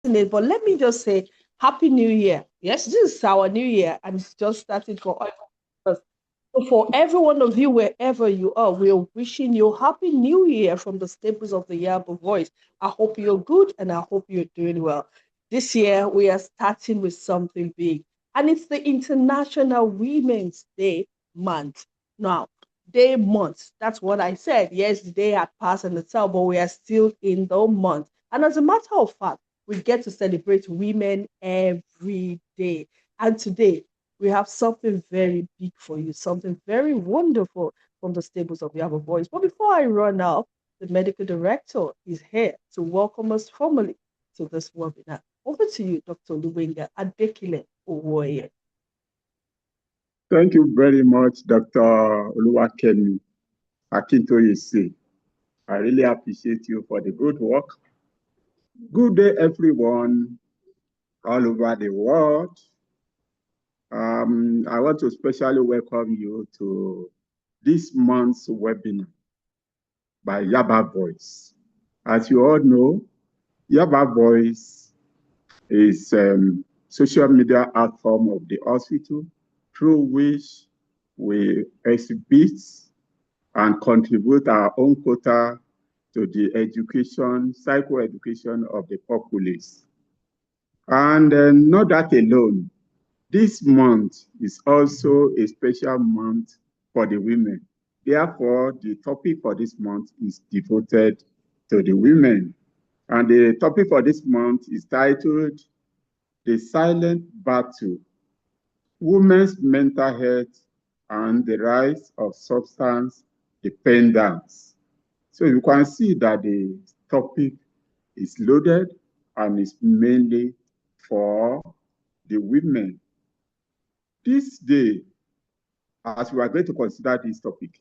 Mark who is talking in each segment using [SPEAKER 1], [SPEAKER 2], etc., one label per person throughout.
[SPEAKER 1] it, but let me just say Happy New Year. Yes, this is our new year, and it's just started for all of us. So for every one of you, wherever you are, we're wishing you Happy New Year from the staples of the Yaba voice. I hope you're good and I hope you're doing well. This year, we are starting with something big, and it's the International Women's Day month. Now, day month, that's what I said. Yes, the day had passed in itself, but we are still in the month. And as a matter of fact, we get to celebrate women every day. And today, we have something very big for you, something very wonderful from the stables of Yaba Boys. But before I run out, the medical director is here to welcome us formally to this webinar. Over to you, Dr. Luwenga Adekile Owoye.
[SPEAKER 2] Thank you very much, Dr. Oluwakemi Akintoyese. I really appreciate you for the good work. Good day, everyone all over the world. I want to especially welcome you to this month's webinar by Yaba Voice. As you all know, Yaba Voice is a social media platform of the hospital through which we exhibit and contribute our own quota to the education, psychoeducation of the populace. And not that alone, this month is also a special month for the women. Therefore, the topic for this month is devoted to the women. And the topic for this month is titled, The Silent Battle, Women's Mental Health and the Rise of Substance Dependence. So you can see that the topic is loaded and is mainly for the women. This day, as we are going to consider this topic,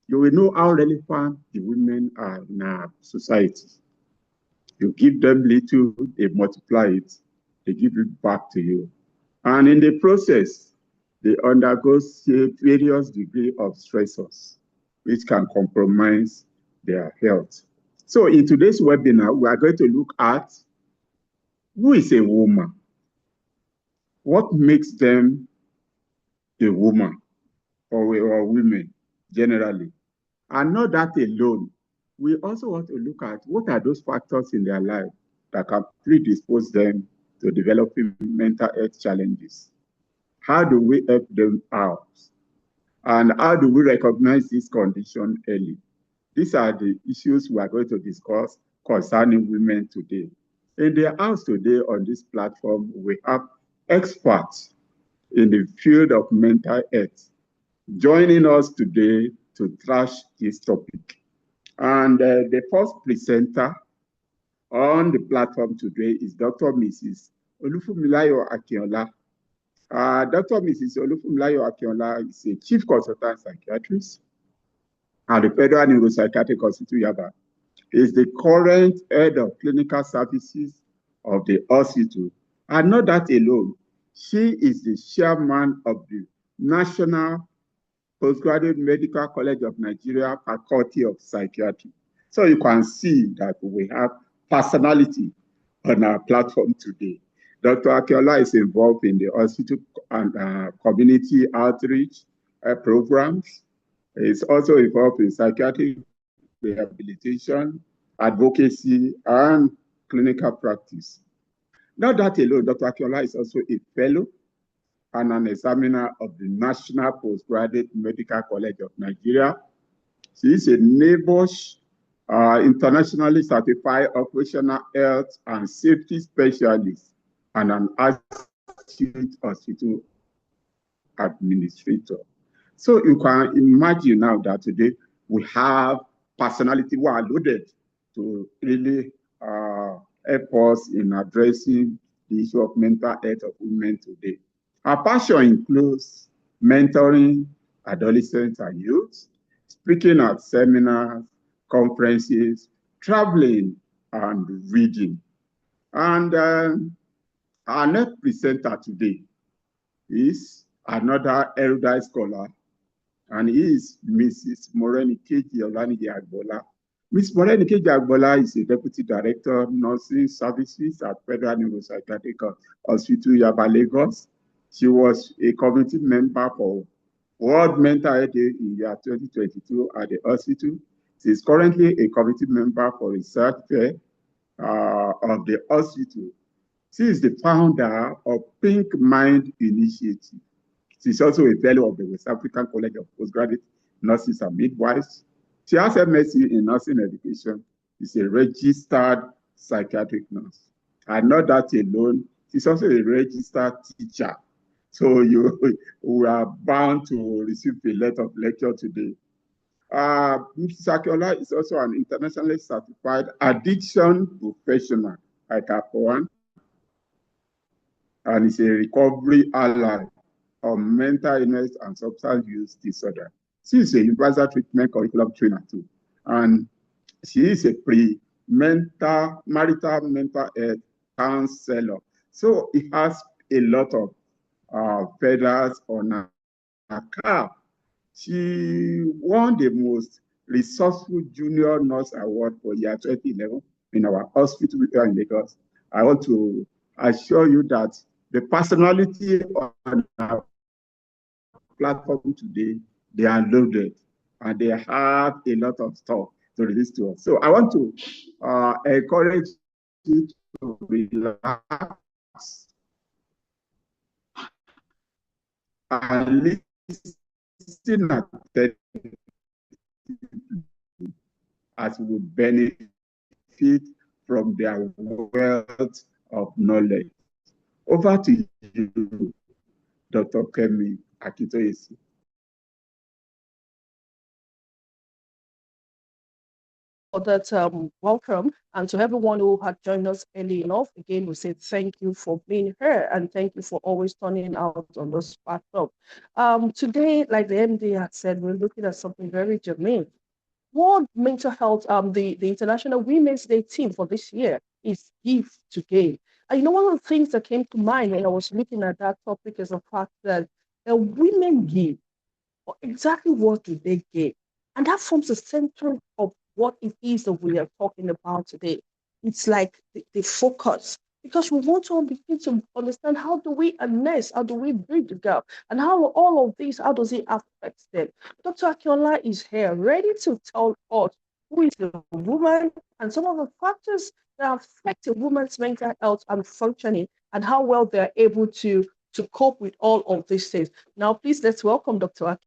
[SPEAKER 2] you will know how relevant the women are in our society. You give them little, they multiply it, they give it back to you. And in the process, they undergo various degrees of stressors, which can compromise their health. So in today's webinar, we are going to look at who is a woman? What makes them a woman or women generally? And not that alone, we also want to look at what are those factors in their life that can predispose them to developing mental health challenges. How do we help them out? And how do we recognize this condition early? These are the issues we are going to discuss concerning women today. In the house today on this platform, we have experts in the field of mental health joining us today to trash this topic. And the first presenter on the platform today is Dr. Mrs. Olufunmilayo Akinola. Dr. Mrs. Olufunmilayo Akinola is a chief consultant psychiatrist at the Federal Neuropsychiatric Hospital, Yaba. Is the current head of clinical services of the hospital. And not that alone, she is the chairman of the National Postgraduate Medical College of Nigeria Faculty of Psychiatry. So you can see that we have personality on our platform today. Dr. Akinola is involved in the hospital and community outreach programs. He's also involved in psychiatric rehabilitation, advocacy, and clinical practice. Not that alone, Dr. Akinola is also a fellow and an examiner of the National Postgraduate Medical College of Nigeria. She is a NABOSH internationally certified operational health and safety specialist and an acute hospital administrator. So you can imagine now that today we have personality who are loaded to really help us in addressing the issue of mental health of women today. Our passion includes mentoring adolescents and youth, speaking at seminars, conferences, traveling, and reading. And our next presenter today is another erudite scholar, and he is Mrs. Morenikeji Olanije Agbola. Ms. Morenike Jagbola is a Deputy Director of Nursing Services at Federal Neuropsychiatric Hospital, Yaba, Lagos. She was a committee member for World Mental Health Day in year 2022 at the hospital. She is currently a committee member for research fair of the hospital. She is the founder of Pink Mind Initiative. She is also a fellow of the West African College of Postgraduate Nurses and Midwives. She has MSc in nursing education. She's a registered psychiatric nurse. And not that alone, she's also a registered teacher. So we are bound to receive a lot of lecture today. Mrs. Akiola is also an internationally certified addiction professional at APOAN and is a recovery ally on mental illness and substance use disorder. She is a universal treatment curriculum trainer too. And she is a marital mental health counselor. So it has a lot of feathers on her cap. She won the most resourceful junior nurse award for year 2011 in our hospital here in Lagos. I want to assure you that the personality on our platform today, they are loaded and they have a lot of stuff to release to us. So I want to encourage you to relax and listen attentively as we benefit from their wealth of knowledge. Over to you, Dr. Kemi Akitoyesi.
[SPEAKER 1] For that welcome, and to everyone who had joined us early enough. Again, we say thank you for being here and thank you for always turning out on this platform. Today, like the MD had said, we're looking at something very germane. World Mental Health, the International Women's Day theme for this year is Give to Gain. And you know, one of the things that came to mind when I was looking at that topic is the fact that women give. Exactly what do they give? And that forms the center of what it is that we are talking about today. It's like the focus because we want to begin to understand how do we harness, how do we bridge the gap, and how all of this, how does it affect them? Dr. Akiola is here ready to tell us who is the woman and some of the factors that affect a woman's mental health and functioning and how well they're able to cope with all of these things. Now, please let's welcome Dr. Akiola.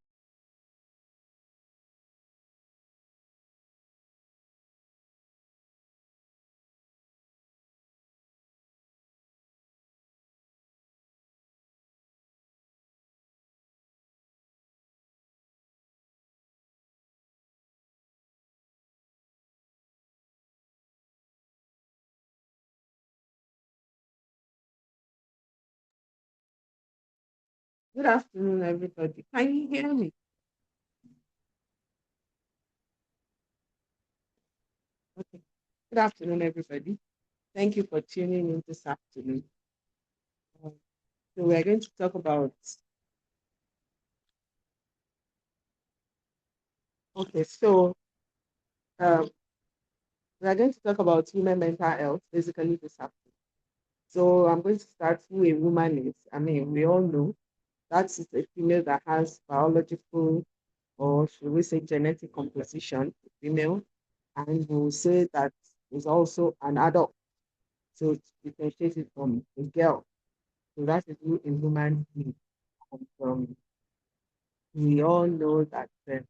[SPEAKER 1] Good afternoon, everybody. Can you hear me? Okay. Good afternoon, everybody. Thank you for tuning in this afternoon. Um, so we're going to talk about, okay, so um, we're going to talk about women mental health, basically this afternoon. So I'm going to start who a woman is. I mean, we all know that is a female that has biological or should we say genetic composition, female, and we'll say that is also an adult. So to differentiate it from a girl. So that is who a woman is. And we all know that it's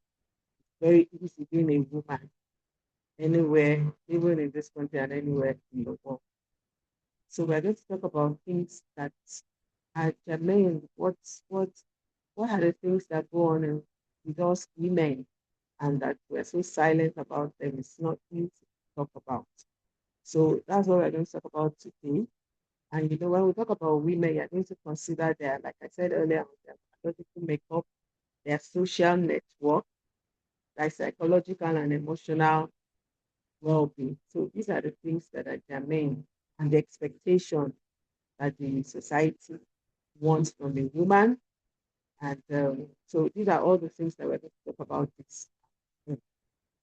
[SPEAKER 1] very easy being a woman anywhere, even in this country and anywhere in the world. So we're going to talk about things that are germane. What are the things that go on with us women and that we're so silent about them? It's not easy to talk about. So that's what we're going to talk about today. And you know, when we talk about women, you're going to consider their, like I said earlier, their biological makeup, their social network, their psychological and emotional well-being. So these are the things that are germane and the expectation that the society wants from a woman. And so these are all the things that we're going to talk about this.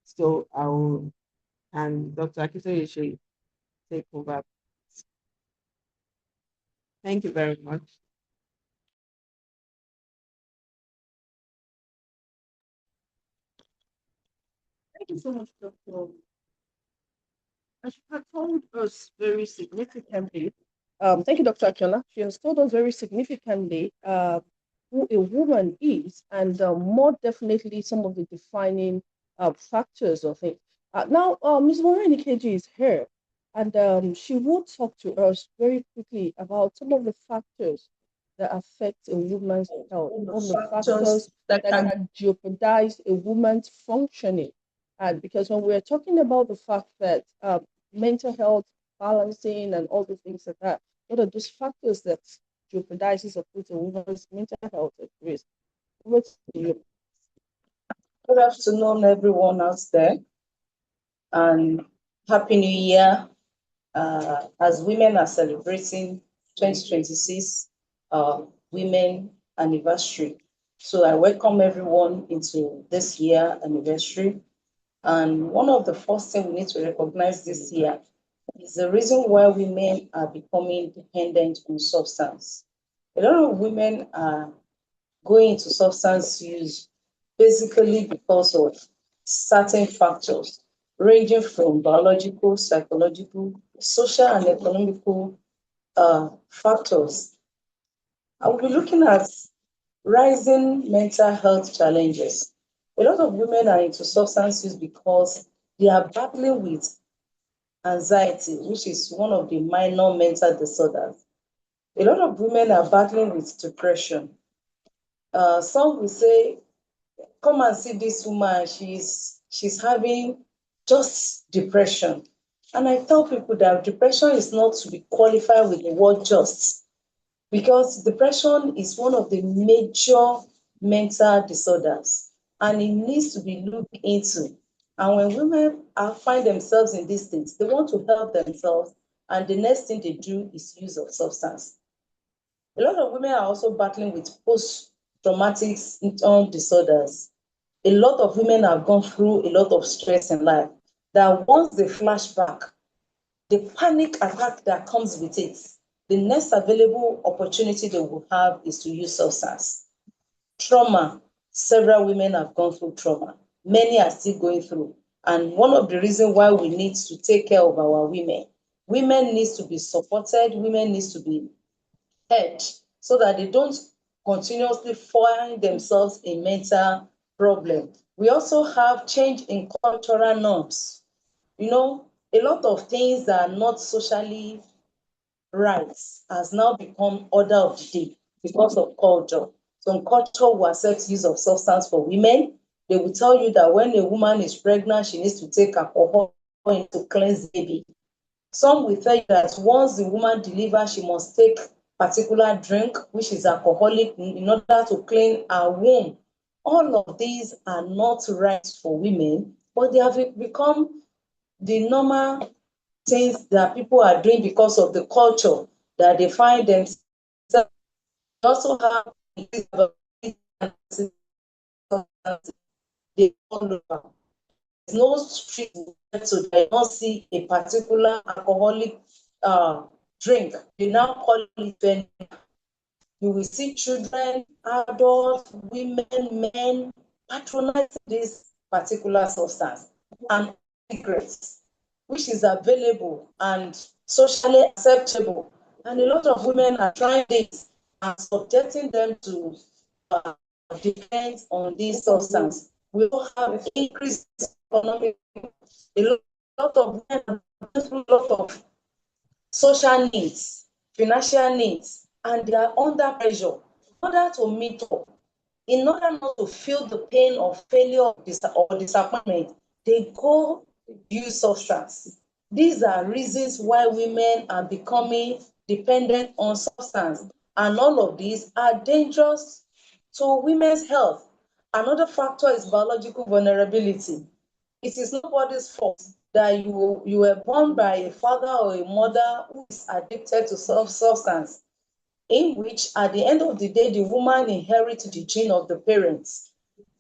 [SPEAKER 1] So I will and Dr. Akitoye should take over. Thank you very much. Thank you so much, Dr. As she had told us very significantly, thank you, Dr. Akiola. She has told us very significantly who a woman is, and more definitely some of the defining factors of it. Now, Ms. Maureen Ikeji is here, and she will talk to us very quickly about some of the factors that affect a woman's health, some of the factors that can jeopardize a woman's functioning. And because when we're talking about the fact that mental health, balancing, and all the things like that, what are those factors that jeopardizes or puts a woman's mental health at risk? What's you?
[SPEAKER 3] Good afternoon, everyone out there, and Happy New Year. As women are celebrating 2026 Women Anniversary. So I welcome everyone into this year anniversary. And one of the first things we need to recognize this year is the reason why women are becoming dependent on substance. A lot of women are going into substance use basically because of certain factors ranging from biological, psychological, social, and economical factors. I will be looking at rising mental health challenges. A lot of women are into substance use because they are battling with anxiety, which is one of the minor mental disorders. A lot of women are battling with depression. Some will say, come and see this woman, she's having just depression. And I tell people that depression is not to be qualified with the word just, because depression is one of the major mental disorders and it needs to be looked into. And when women find themselves in these states, they want to help themselves, and the next thing they do is use of substance. A lot of women are also battling with post-traumatic symptom disorders. A lot of women have gone through a lot of stress in life that once they flash back, the panic attack that comes with it, the next available opportunity they will have is to use substance. Trauma, several women have gone through trauma. Many are still going through. And one of the reasons why we need to take care of our women needs to be supported, women needs to be heard so that they don't continuously find themselves in mental problem. We also have change in cultural norms. You know, a lot of things that are not socially right has now become order of the day because of culture. Some culture will accept use of substance for women. They will tell you that when a woman is pregnant, she needs to take alcohol to cleanse the baby. Some will tell you that once the woman delivers, she must take particular drink, which is alcoholic, in order to clean her womb. All of these are not right for women, but they have become the normal things that people are doing because of the culture that they find themselves. They also have they follow. There's no street so they don't see a particular alcoholic drink. They now call it. You will see children, adults, women, men patronizing this particular substance and cigarettes, which is available and socially acceptable. And a lot of women are trying this and subjecting them to depend on this substance. We will have increased economic, a lot of women have a lot of social needs, financial needs, and they are under pressure in order to meet up, in order not to feel the pain of failure or disappointment, they go use substance. These are reasons why women are becoming dependent on substance, and all of these are dangerous to women's health. Another factor is biological vulnerability. It is nobody's fault that you were born by a father or a mother who is addicted to substance, in which at the end of the day, the woman inherits the gene of the parents,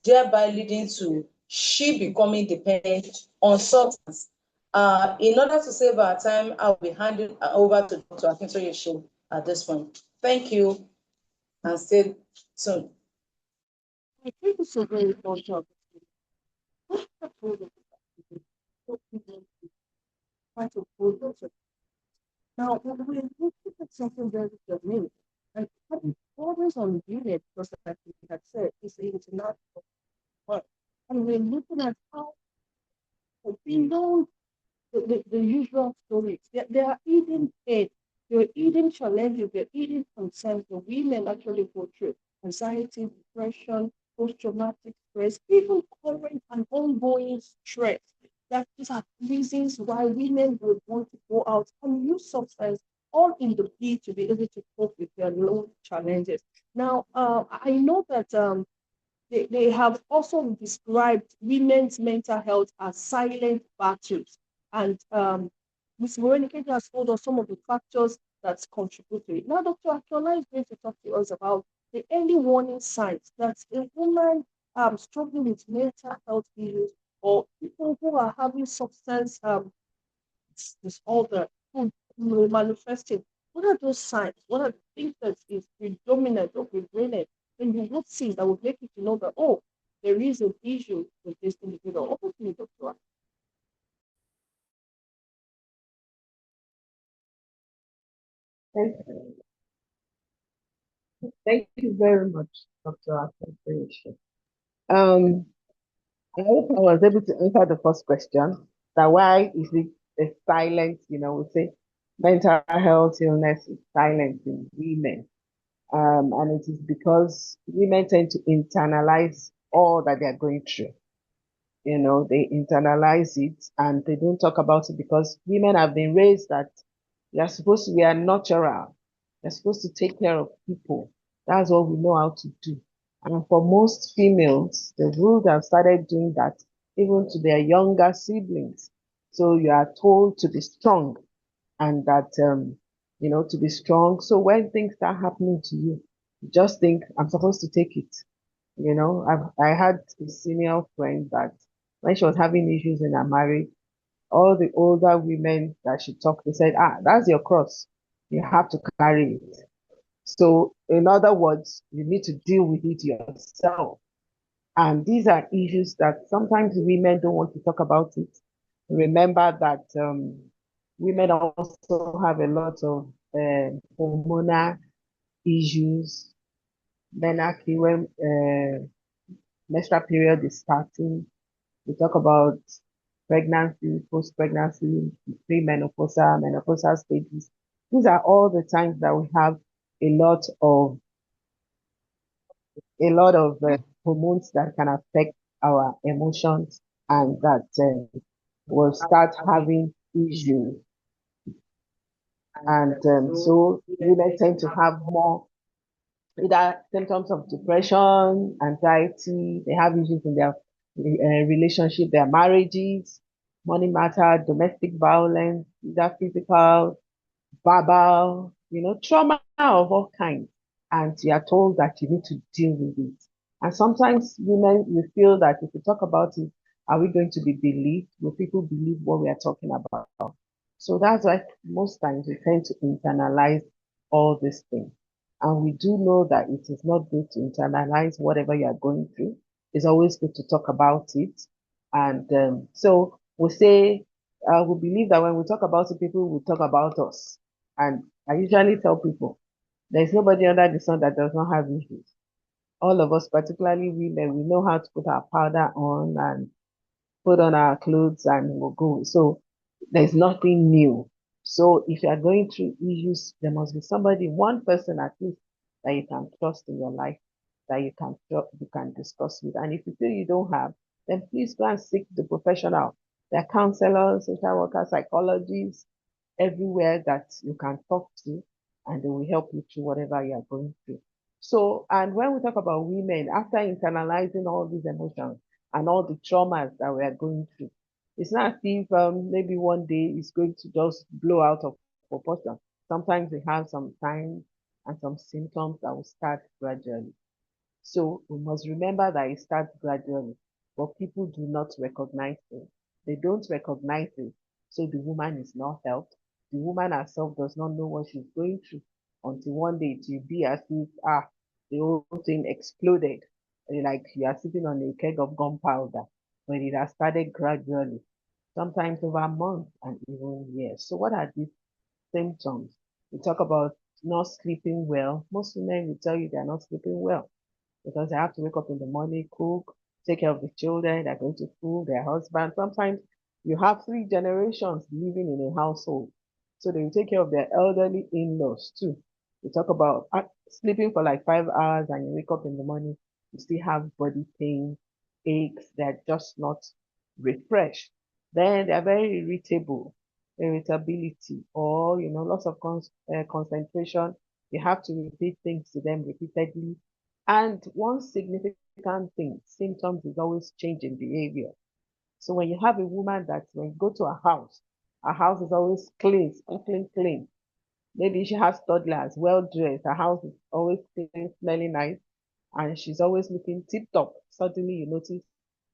[SPEAKER 3] thereby leading to she becoming dependent on substance. In order to save our time, I'll be handing over to Dr. Akintoye Show at this point. Thank you, and stay tuned.
[SPEAKER 1] I think it's a very important. Now, we're looking at something very germane, and always on unit, because like we had said, it's the international work. And we're looking at how we know the usual stories. They are eating pain, they're eating challenges, they're eating concerns the women actually go through anxiety, depression, post-traumatic stress, even current and ongoing stress. That these are reasons why women would want to go out and use substance, all in the bid to be able to cope with their own challenges. Now, I know that they have also described women's mental health as silent battles. And Ms. Veronica has told us some of the factors that contribute to it. Now, Dr. Akiola is going to talk to us about the early warning signs that a woman struggling with mental health issues, or people who are having substance disorder, who manifesting. What are those signs? What are the things that is predominant or prevalent? And you would see that would make you to know that, oh, there is an issue with this individual. Over to you, Dr.
[SPEAKER 4] Thank you. Thank you very much, Dr. Akintoye. I hope I was able to answer the first question. That why is it a silent, we say mental health illness is silent in women. And it is because women tend to internalize all that they're going through. They internalize it and they don't talk about it because women have been raised that we are natural. You're supposed to take care of people. That's what we know how to do. And for most females, the rules have started doing that even to their younger siblings. So you are told to be strong and that, to be strong. So when things start happening to you, just think, I'm supposed to take it. I had a senior friend that when she was having issues in her marriage, all the older women that she talked, they said, that's your cross. You have to carry it. So, in other words, you need to deal with it yourself. And these are issues that sometimes women don't want to talk about it. Remember that women also have a lot of hormonal issues. Menarche, when menstrual period is starting, we talk about pregnancy, post-pregnancy, premenopausal, menopausal stages. These are all the times that we have a lot of hormones that can affect our emotions and that will start having issues. And so women tend to have more either symptoms of depression, anxiety, they have issues in their relationship, their marriages, money matter, domestic violence, either physical, verbal, trauma of all kinds. And you are told that you need to deal with it. And sometimes women, we feel that if we talk about it, are we going to be believed? Will people believe what we are talking about? So that's why most times we tend to internalize all these things. And we do know that it is not good to internalize whatever you are going through. It's always good to talk about it. And so we say, we believe that when we talk about it, people will talk about us. And I usually tell people, there's nobody under the sun that does not have issues. All of us, particularly women, we know how to put our powder on and put on our clothes and we'll go. So there's nothing new. So if you are going through issues, there must be somebody, one person at least, that you can trust in your life, that you can discuss with. And if you feel you don't have, then please go and seek the professional. There are counselors, social workers, psychologists, everywhere that you can talk to, and they will help you through whatever you are going through. So, and when we talk about women, after internalizing all these emotions and all the traumas that we are going through, it's not as if maybe one day it's going to just blow out of proportion. Sometimes we have some signs and some symptoms that will start gradually. So we must remember that it starts gradually, but people do not recognize it. They don't recognize it So the woman is not helped. The woman herself does not know what she's going through until one day it will be as if the whole thing exploded. Like you are sitting on a keg of gunpowder, but it has started gradually, sometimes over months and even years. So what are these symptoms? We talk about not sleeping well. Most women will tell you they're not sleeping well because they have to wake up in the morning, cook, take care of the children, they're going to school, their husband. Sometimes you have 3 generations living in a household. So they will take care of their elderly in-laws too. We talk about sleeping for like 5 hours and you wake up in the morning, you still have body pain, aches, they're just not refreshed. Then they're very irritable, irritability, or loss of concentration. You have to repeat things to them repeatedly. And one significant thing, symptoms is always change in behavior. So when you have a woman that when you go to her house is always clean, sparkling clean. Maybe she has toddlers, well dressed, her house is always clean, smelling nice, and she's always looking tip top. Suddenly you notice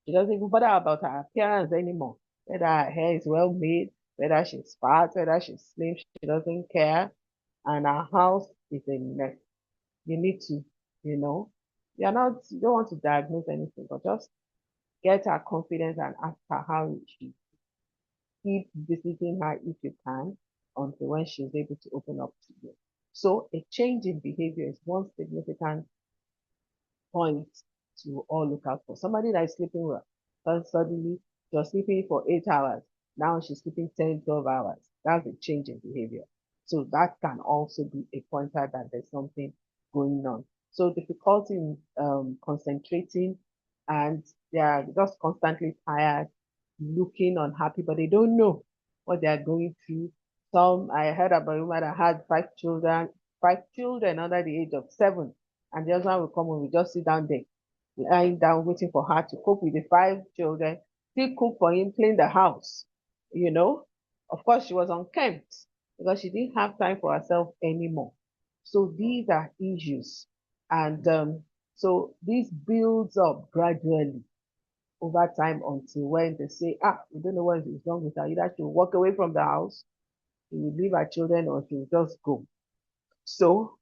[SPEAKER 4] she doesn't even bother about her appearance anymore. Whether her hair is well made, whether she's fat, whether she's slim, she doesn't care. And her house is a mess. You need to, you know, you don't want to diagnose anything, but just get her confidence and ask her how she keep visiting her if you can until when she's able to open up to you. So a change in behavior is one significant point to all look out for. Somebody that is sleeping well, then suddenly you're sleeping for 8 hours. Now she's sleeping 10, 12 hours. That's a change in behavior. So that can also be a pointer that there's something going on. So difficulty in concentrating, and they are just constantly tired, looking unhappy, but they don't know what they are going through. I heard about a woman that had 5 children under the age of 7, and the husband will come and we just sit down there, lying down, waiting for her to cope with the 5 children, still cook for him, clean the house. You know, of course, she was unkempt because she didn't have time for herself anymore. So these are issues. And so this builds up gradually over time until when they say, we don't know what is wrong with her. Either she'll walk away from the house, she will leave her children, or she'll just go. So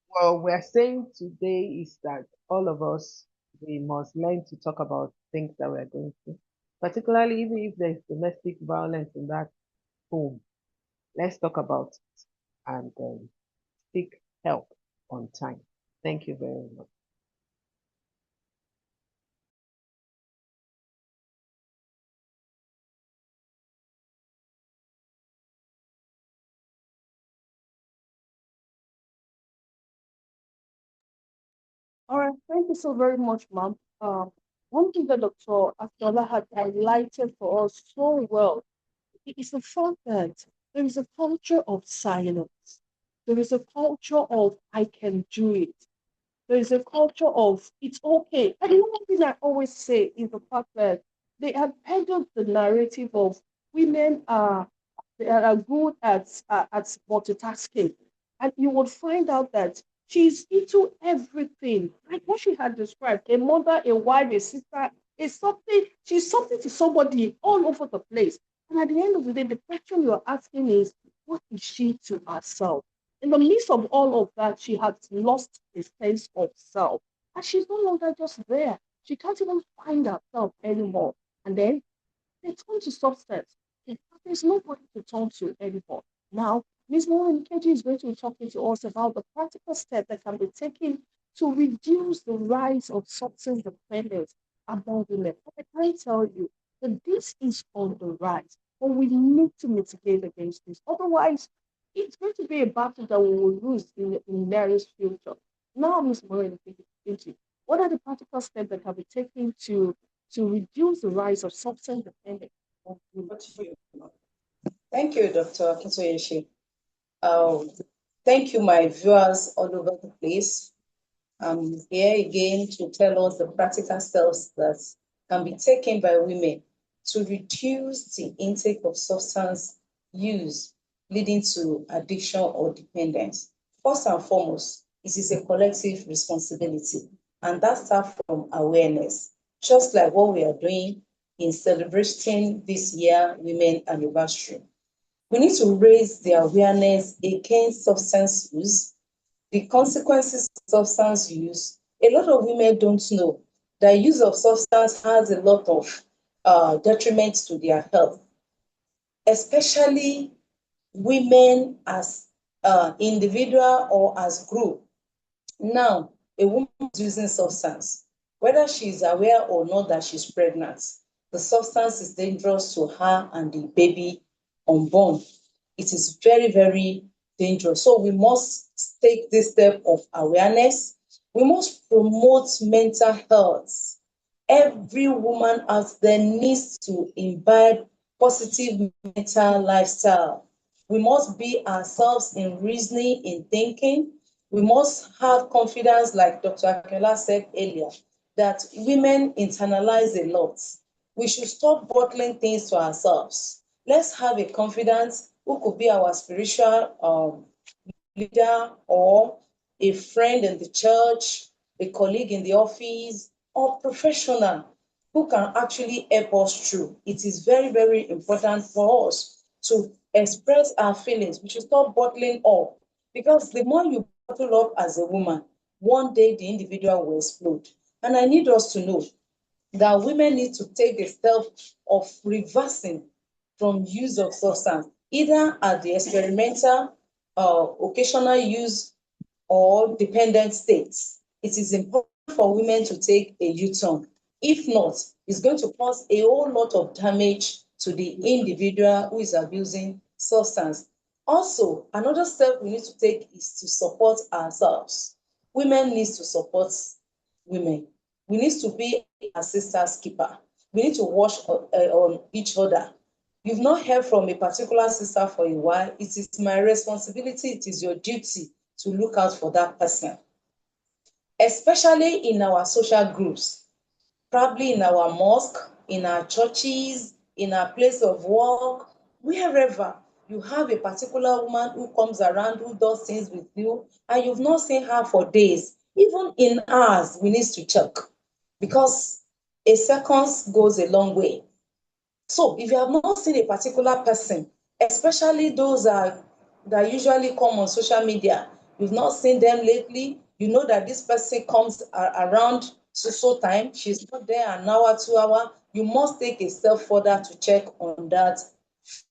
[SPEAKER 4] what we're saying today is that all of us, we must learn to talk about things that we're going through, particularly even if there's domestic violence in that home. Let's talk about it and seek help on time. Thank you very much.
[SPEAKER 1] All right, thank you so very much, ma'am. One thing that Dr. Akinola had highlighted for us so well is the fact that there is a culture of silence. There is a culture of I can do it. There is a culture of it's okay. And the one thing I always say is the fact that they have peddled the narrative of women are good at multitasking, and you would find out that she's into everything, like what she had described: a mother, a wife, a sister, is something. She's something to somebody all over the place. And at the end of the day, the question you're asking is, what is she to herself? In the midst of all of that, she has lost a sense of self. And she's no longer just there. She can't even find herself anymore. And then they turn to substance. There's nobody to turn to anymore. Now, Ms. Morin Keji is going to be talking to us about the practical steps that can be taken to reduce the rise of substance dependence among women. I can tell you that this is on the rise, but we need to mitigate against this. Otherwise, it's going to be a battle that we will lose in the nearest future. Now, Ms. Morin Keji, what are the practical steps that can be taken to reduce the rise of substance dependence?
[SPEAKER 3] Thank you, Dr. Akintoyeshi. Thank you, my viewers all over the place. I'm here again to tell us the practical steps that can be taken by women to reduce the intake of substance use leading to addiction or dependence. First and foremost, it is a collective responsibility, and that starts from awareness. Just like what we are doing in celebrating this year Women Anniversary. We need to raise the awareness against substance use, the consequences of substance use. A lot of women don't know that use of substance has a lot of detriment to their health, especially women as individual or as group. Now, a woman is using substance, whether she is aware or not that she's pregnant, the substance is dangerous to her and the baby unborn. It is very, very dangerous. So we must take this step of awareness. We must promote mental health. Every woman out there needs to imbibe positive mental lifestyle. We must be ourselves in reasoning, in thinking. We must have confidence, like Dr. Akela said earlier, that women internalize a lot. We should stop bottling things to ourselves. Let's have a confidence who could be our spiritual leader or a friend in the church, a colleague in the office, or professional who can actually help us through. It is very, very important for us to express our feelings. We should stop bottling up, because the more you bottle up as a woman, one day the individual will explode. And I need us to know that women need to take the step of reversing from use of substance, either at the experimental, occasional use, or dependent states. It is important for women to take a U-turn. If not, it's going to cause a whole lot of damage to the individual who is abusing substance. Also, another step we need to take is to support ourselves. Women need to support women. We need to be a sister's keeper. We need to watch on each other. You've not heard from a particular sister for a while. It is my responsibility, it is your duty to look out for that person, especially in our social groups, probably in our mosque, in our churches, in our place of work, wherever you have a particular woman who comes around, who does things with you, and you've not seen her for days. Even in hours, we need to check, because a second goes a long way. So if you have not seen a particular person, especially those that usually come on social media, you've not seen them lately, you know that this person comes around so time, she's not there an hour, 2 hours, you must take a step further to check on that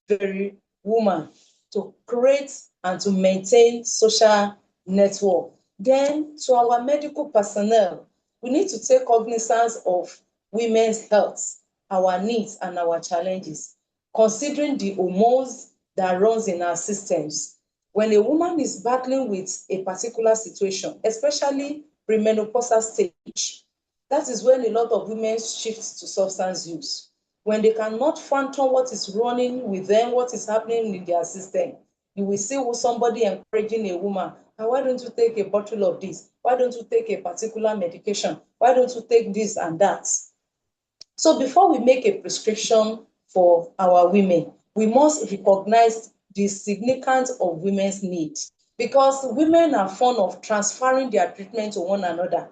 [SPEAKER 3] very woman, to create and to maintain social network. Then to our medical personnel, we need to take cognizance of women's health, our needs and our challenges, considering the hormones that runs in our systems. When a woman is battling with a particular situation, especially premenopausal stage, that is when a lot of women shift to substance use. When they cannot fathom what is running with them, what is happening in their system, you will see somebody encouraging a woman, why don't you take a bottle of this? Why don't you take a particular medication? Why don't you take this and that? So before we make a prescription for our women, we must recognize the significance of women's needs, because women are fond of transferring their treatment to one another.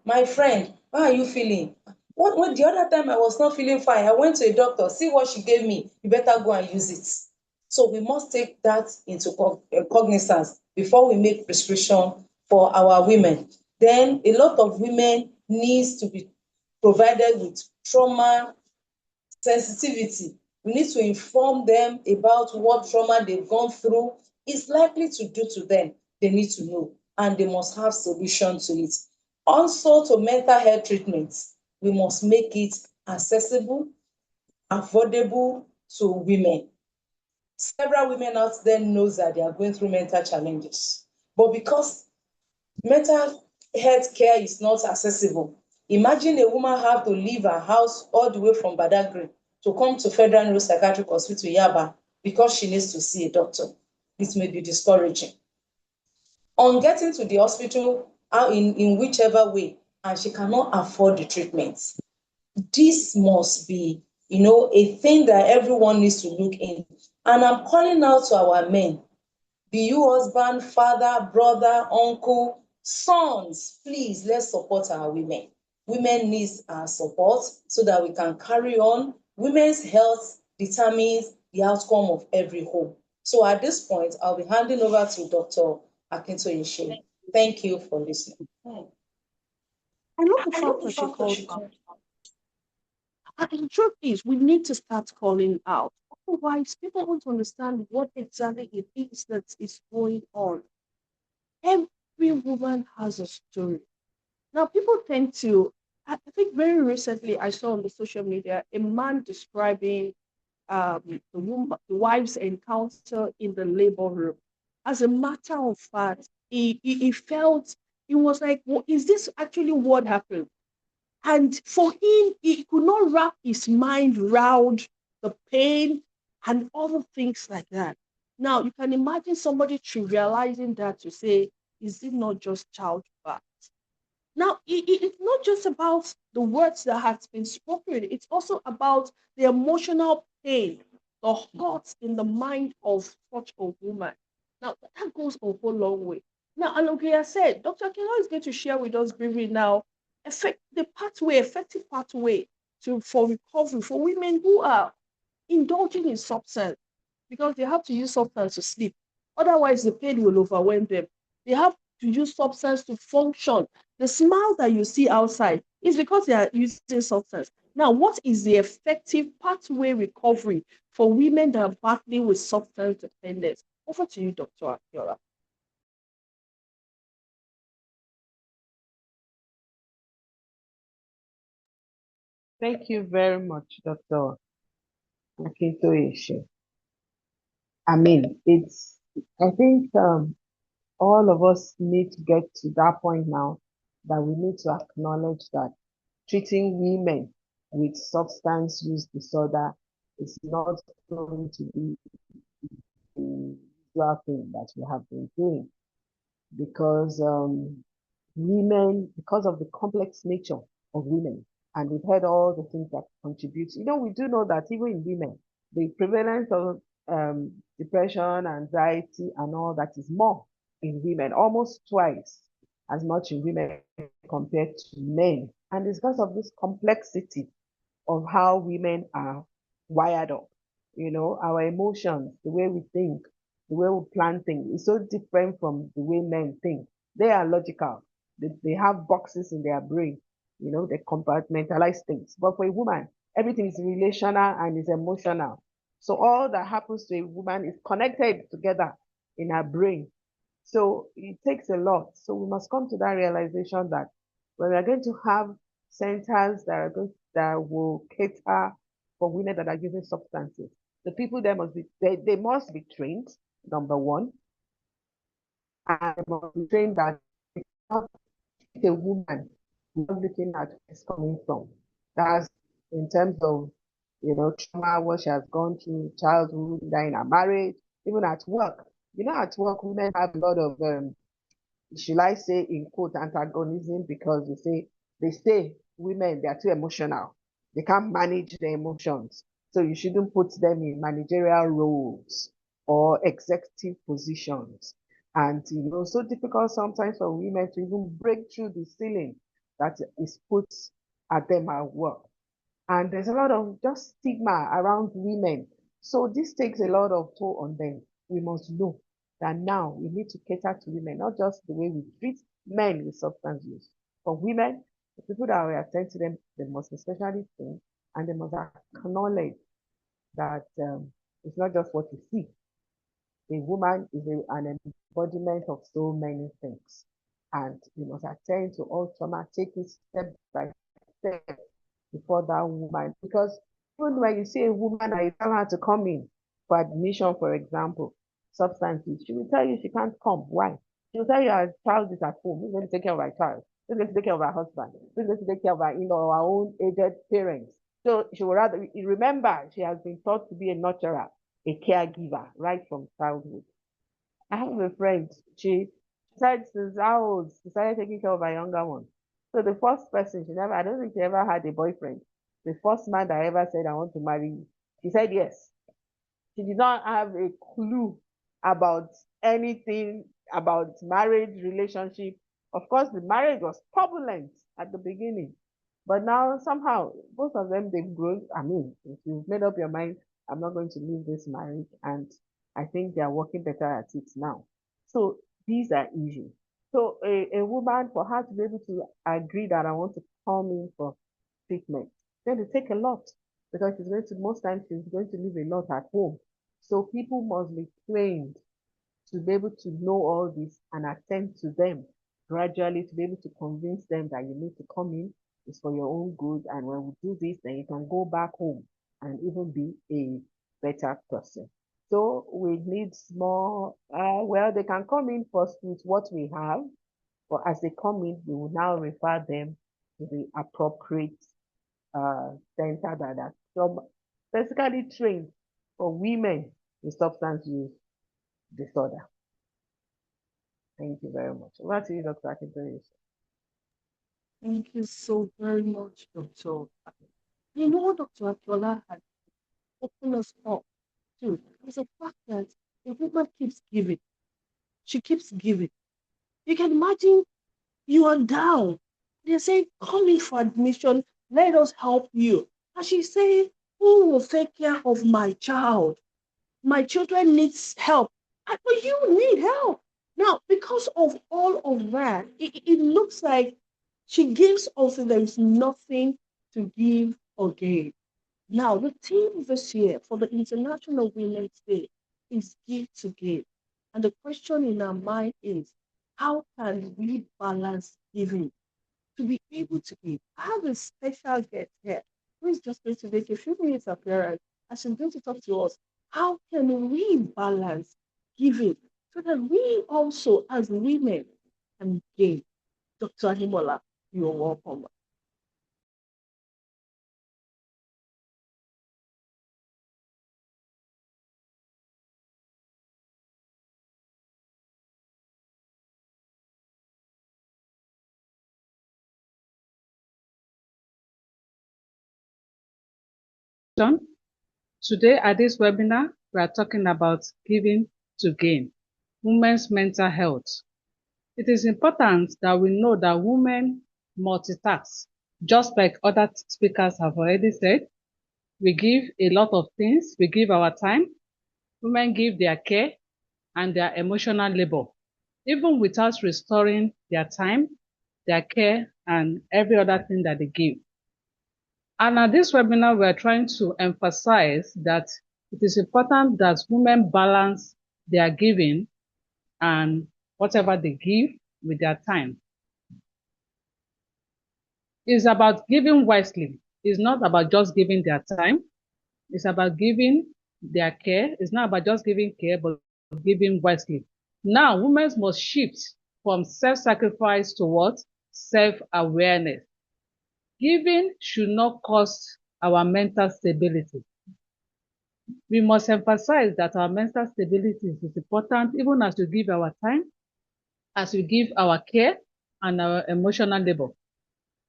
[SPEAKER 3] My friend, how are you feeling? What the other time I was not feeling fine, I went to a doctor, see what she gave me, you better go and use it. So we must take that into cognizance before we make prescription for our women. Then a lot of women needs to be provided with trauma sensitivity. We need to inform them about what trauma they've gone through is likely to do to them. They need to know, and they must have solutions to it. Also, to mental health treatments, we must make it accessible, affordable to women. Several women out there knows that they are going through mental challenges, but because mental health care is not accessible, imagine a woman have to leave her house all the way from Badagry to come to Federal Neuropsychiatric Hospital Yaba because she needs to see a doctor. It may be discouraging. On getting to the hospital, in whichever way, and she cannot afford the treatment. This must be, a thing that everyone needs to look in. And I'm calling out to our men. Be you husband, father, brother, uncle, sons, please, let's support our women. women needs our support so that we can carry on. Women's health determines the outcome of every home. So at this point, I'll be handing over to Dr. Akintoye. Thank you for listening.
[SPEAKER 1] I love the fact that she called out. And the truth is, we need to start calling out. Otherwise, people want to understand what exactly it is that is going on. Every woman has a story. Now, people tend to, I think very recently I saw on the social media a man describing the wife's encounter in the labor room. As a matter of fact, he felt, it was like, is this actually what happened? And for him, he could not wrap his mind around the pain and other things like that. Now, you can imagine somebody trivializing that to say, is it not just childbirth? Now, it's not just about the words that has been spoken. It's also about the emotional pain, the hurt in the mind of such a woman. Now, that goes a whole long way. Now, and like I said, Dr. Kelo is going to share with us briefly now effective pathway for recovery for women who are indulging in substance because they have to use substance to sleep. Otherwise, the pain will overwhelm them. They have to use substance to function. The smile that you see outside is because they are using substance. Now, what is the effective pathway recovery for women that are battling with substance dependence? Over to you, Dr. Akiola.
[SPEAKER 4] Thank you very much, Dr. Akintoye. I mean, I think all of us need to get to that point now that we need to acknowledge that treating women with substance use disorder is not going to be the usual thing that we have been doing because women, because of the complex nature of women, and we've heard all the things that contribute. We do know that even in women, the prevalence of depression, anxiety, and all that is more in women, almost twice as much in women compared to men. And it's because of this complexity of how women are wired up. Our emotions, the way we think, the way we plan things is so different from the way men think. They are logical. They have boxes in their brain. They compartmentalize things. But for a woman, everything is relational and is emotional. So all that happens to a woman is connected together in her brain. So it takes a lot. So we must come to that realization that when we are going to have centers that will cater for women that are using substances, the people there they must be trained, number one, and they must be trained that it's not a woman not looking at where it's coming from. That's in terms of trauma, what she has gone through, childhood, dying her marriage, even at work. At work, women have a lot of should I say in quote antagonism because they say women they are too emotional. They can't manage their emotions. So you shouldn't put them in managerial roles or executive positions. And so difficult sometimes for women to even break through the ceiling that is put at them at work. And there's a lot of just stigma around women. So this takes a lot of toll on them. We must know that now we need to cater to women, not just the way we treat men with substance use. For women, the people that will attend to them, they must especially think and they must acknowledge that it's not just what you see. A woman is an embodiment of so many things. And we must attend to all trauma, take it step by step before that woman. Because even when you see a woman and you tell her to come in for admission, for example, substances, she will tell you she can't come. Why? She will tell you her child is at home. Who's going to take care of her child? Who's going to take care of her husband? Who's going to take care of her, her own aged parents? So she would rather remember she has been taught to be a nurturer, a caregiver right from childhood. I have a friend, she said since how old she started taking care of her younger one. So the first person I don't think she ever had a boyfriend. The first man that ever said, I want to marry you, she said yes. She did not have a clue about anything about marriage, relationship. Of course, the marriage was turbulent at the beginning. But now somehow both of them they've grown. I mean, if you've made up your mind, I'm not going to leave this marriage, and I think they are working better at it now. So these are easy. So a woman, for her to be able to agree that I want to come in for treatment, then it take a lot, because she's going to, most times she's going to live a lot at home. So people must be trained to be able to know all this and attend to them gradually, to be able to convince them that you need to come in, it's for your own good. And when we do this, then you can go back home and even be a better person. So we need more, well, they can come in first with what we have, but as they come in, we will now refer them to the appropriate center that are specifically trained for women with substance use disorder. Thank you very much. Over to you, Dr. Akintoye.
[SPEAKER 1] Thank you so very much, Doctor. You know, Dr. Akiola had opened us up to is the fact that a woman keeps giving. She keeps giving. You can imagine you are down. They say, come in for admission. Let us help you. And she say, who will take care of my child? My children needs help. But you need help. Now, because of all of that, it looks like she gives also there's nothing to give or gain. Now, the theme this year for the International Women's Day is Give to Give. And the question in our mind is, how can we balance giving to be able to give? I have a special guest here who is just going to make a few minutes appearance and she's going to talk to us. How can we balance giving so that we also, as women, can give? Dr. Animola, you're welcome.
[SPEAKER 5] Today at this webinar, we are talking about giving to gain, women's mental health. It is important that we know that women multitask, just like other speakers have already said. We give a lot of things. We give our time. Women give their care and their emotional labor, even without restoring their time, their care, and every other thing that they give. And at this webinar, we are trying to emphasize that it is important that women balance their giving and whatever they give with their time. It's about giving wisely. It's not about just giving their time. It's about giving their care. It's not about just giving care, but giving wisely. Now, women must shift from self-sacrifice to what? Self-awareness. Giving should not cost our mental stability. We must emphasize that our mental stability is important even as we give our time, as we give our care and our emotional labor.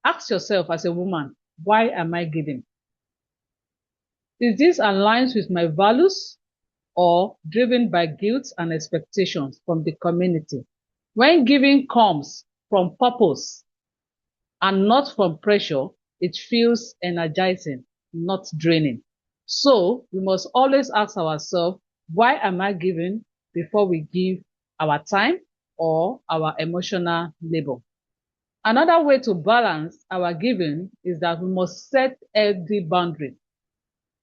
[SPEAKER 5] Ask yourself as a woman, why am I giving? Is this aligned with my values or driven by guilt and expectations from the community? When giving comes from purpose and not from pressure, it feels energizing, not draining. So we must always ask ourselves, why am I giving before we give our time or our emotional labor? Another way to balance our giving is that we must set healthy boundaries.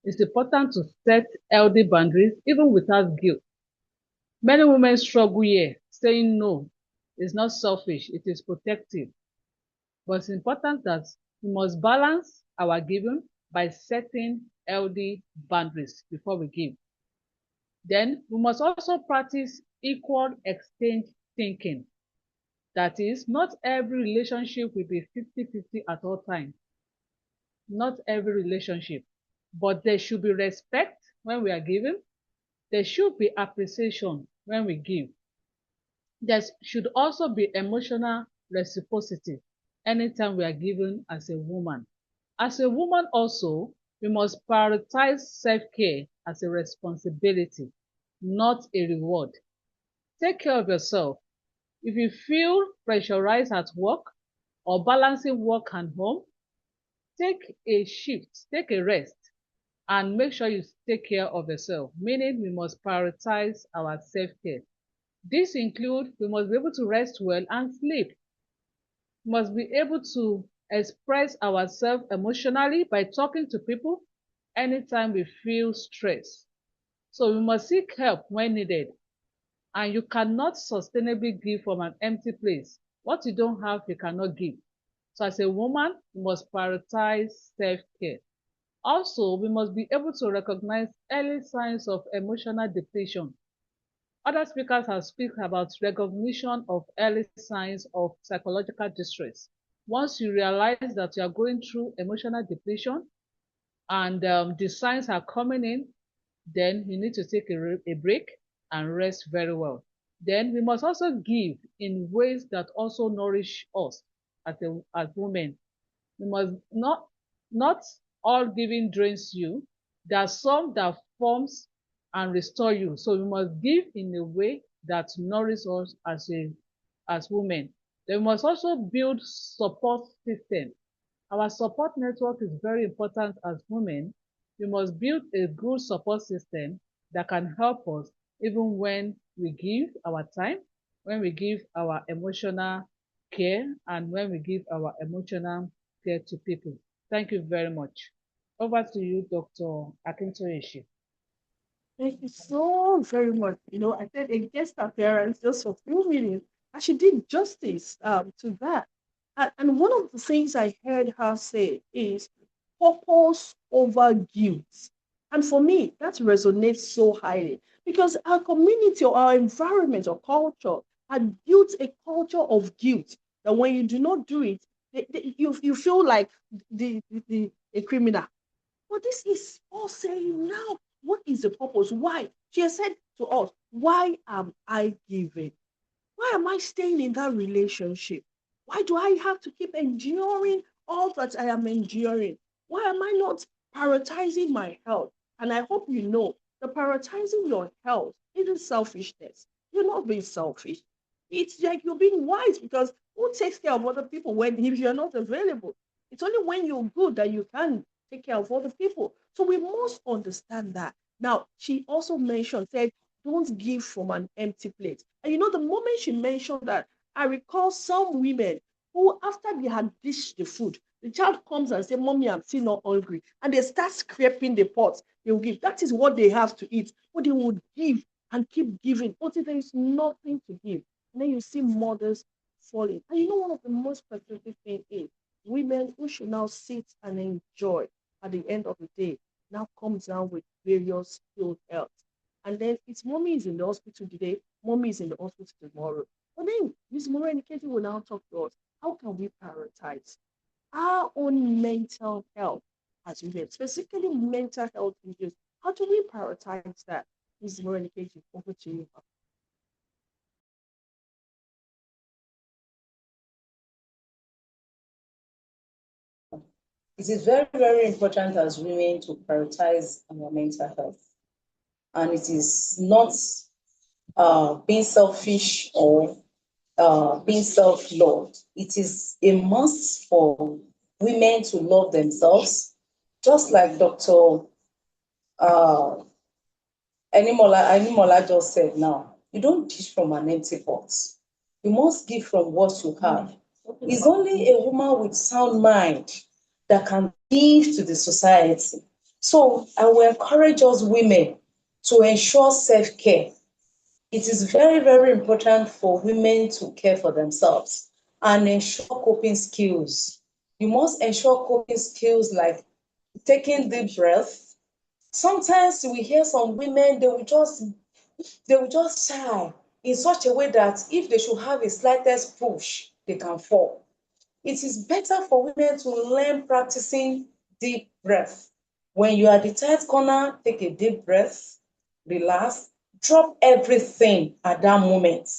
[SPEAKER 5] It's important to set healthy boundaries even without guilt. Many women struggle here. Saying no is not selfish, it is protective. But it's important that we must balance our giving by setting healthy boundaries before we give. Then we must also practice equal exchange thinking. That is, not every relationship will be 50-50 at all times. Not every relationship. But there should be respect when we are giving. There should be appreciation when we give. There should also be emotional reciprocity anytime we are giving as a woman. As a woman also, we must prioritize self-care as a responsibility, not a reward. Take care of yourself. If you feel pressurized at work or balancing work and home, take a shift, take a rest, and make sure you take care of yourself, meaning we must prioritize our self-care. This includes we must be able to rest well and sleep. We must be able to express ourselves emotionally by talking to people anytime we feel stress. So we must seek help when needed. And you cannot sustainably give from an empty place. What you don't have, you cannot give. So as a woman, you must prioritize self-care. Also, we must be able to recognize early signs of emotional depletion. Other speakers have spoken about recognition of early signs of psychological distress. Once you realize that you are going through emotional depletion and the signs are coming in, then you need to take a break and rest very well. Then we must also give in ways that also nourish us as women. We must not all giving drains you. There are some that forms and restore you. So we must give in a way that nourishes us as women. Then we must also build support system. Our support network is very important as women. We must build a good support system that can help us even when we give our time, when we give our emotional care, and when we give our emotional care to people. Thank you very much. Over to you, Dr. Akintoyeshi.
[SPEAKER 1] Thank you so very much. I said a guest appearance just for a few minutes, and she did justice to that. And one of the things I heard her say is purpose over guilt. And for me, that resonates so highly because our community or our environment or culture had built a culture of guilt that when you do not do it, you feel like a criminal. But this is all saying now, what is the purpose? Why? She has said to us, why am I giving? Why am I staying in that relationship? Why do I have to keep enduring all that I am enduring? Why am I not prioritizing my health? And I hope you know that prioritizing your health isn't selfishness. You're not being selfish. It's like you're being wise because who takes care of other people when if you're not available? It's only when you're good that you can take care of other people. So we must understand that. Now, she also mentioned, said, don't give from an empty plate. And the moment she mentioned that, I recall some women who, after they had dished the food, the child comes and says, Mommy, I'm still not hungry. And they start scraping the pot. They will give. That is what they have to eat. But they would give and keep giving until there is nothing to give. And then you see mothers falling. And one of the most pathetic things is women who should now sit and enjoy at the end of the day now comes down with various ill health. And then it's mommy is in the hospital today, mommy is in the hospital tomorrow. But then Ms. Moran Katie will now talk to us. How can we prioritize our own mental health as women, specifically mental health issues? How do we prioritize that? Ms. Moran Katie, over to you.
[SPEAKER 3] It is very, very important as women to prioritize our mental health. And it is not being selfish or being self-loved. It is a must for women to love themselves, just like Dr. Animola just said now. You don't dish from an empty pot. You must give from what you have. It's only a woman with sound mind that can give to the society. So I will encourage us women to ensure self-care. It is very, very important for women to care for themselves and ensure coping skills. You must ensure coping skills like taking deep breaths. Sometimes we hear some women, they will just sigh in such a way that if they should have a slightest push, they can fall. It is better for women to learn practicing deep breath. When you are at the tight corner, take a deep breath, relax, drop everything at that moment,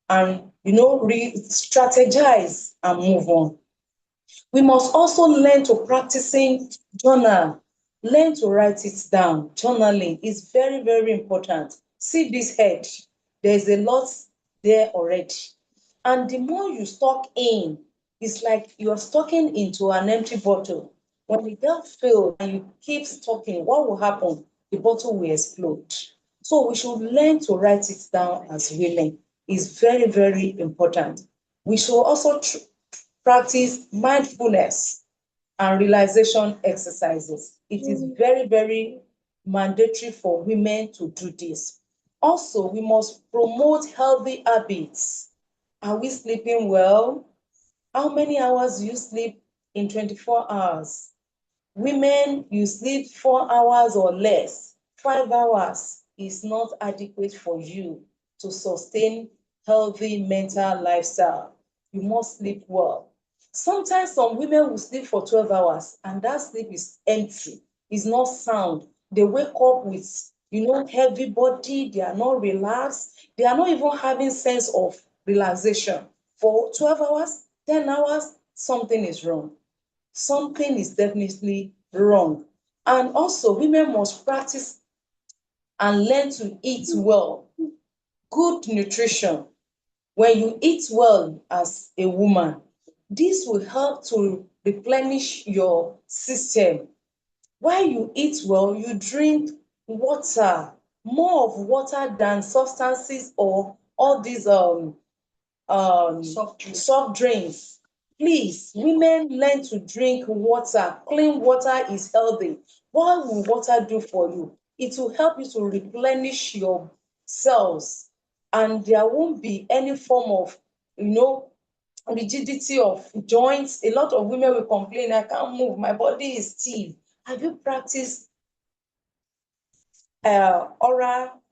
[SPEAKER 3] and re-strategize and move on. We must also learn to practicing journal. Learn to write it down. Journaling is very, very important. See this head. There's a lot there already. And the more you stock in, It's like you're talking into an empty bottle. When the girl fails and you keep talking, what will happen? The bottle will explode. So we should learn to write it down as women. It's very, very important. We should also practice mindfulness and realization exercises. It is very, very mandatory for women to do this. Also, we must promote healthy habits. Are we sleeping well? How many hours do you sleep in 24 hours? Women, you sleep 4 hours or less. 5 hours is not adequate for you to sustain healthy mental lifestyle. You must sleep well. Sometimes some women will sleep for 12 hours and that sleep is empty, it's not sound. They wake up with, heavy body, they are not relaxed, they are not even having sense of relaxation. For 12 hours, 10 hours, something is wrong. Something is definitely wrong. And also, women must practice and learn to eat well. Good nutrition. When you eat well as a woman, this will help to replenish your system. While you eat well, you drink water, more of water than substances or all these soft drinks. Please, women learn to drink water. Clean water is healthy. What will water do for you? It will help you to replenish your cells, and there won't be any form of, rigidity of joints. A lot of women will complain, I can't move, my body is stiff. Have you practiced oral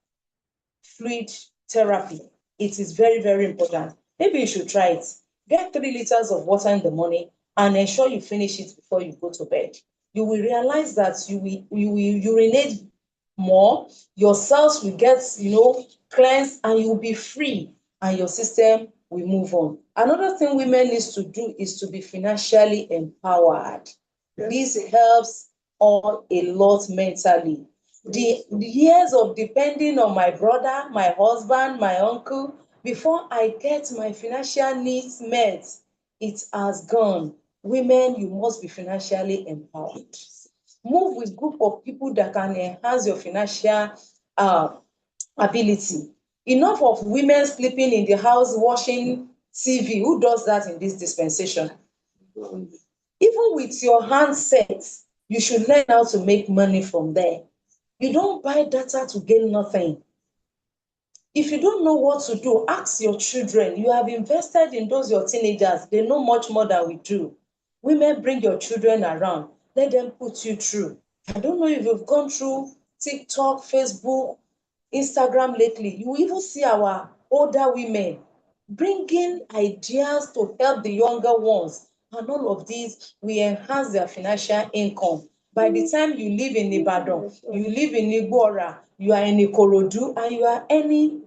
[SPEAKER 3] fluid therapy? It is very, very important. Maybe you should try it. Get 3 liters of water in the morning and ensure you finish it before you go to bed. You will realize that you will urinate more, your cells will get, cleansed, and you will be free, and your system will move on. Another thing women need to do is to be financially empowered. This helps all a lot mentally. The years of depending on my brother, my husband, my uncle, before I get my financial needs met, it has gone. Women, you must be financially empowered. Move with group of people that can enhance your financial ability. Enough of women sleeping in the house watching TV. Who does that in this dispensation? Even with your handset, you should learn how to make money from there. You don't buy data to gain nothing. If you don't know what to do, ask your children. You have invested in those your teenagers. They know much more than we do. Women, bring your children around. Let them put you through. I don't know if you've gone through TikTok, Facebook, Instagram lately. You even see our older women bringing ideas to help the younger ones. And all of these will enhance their financial income. By the time you live in Ibadan, you live in Igbora, you are in Ikorodu, and you are earning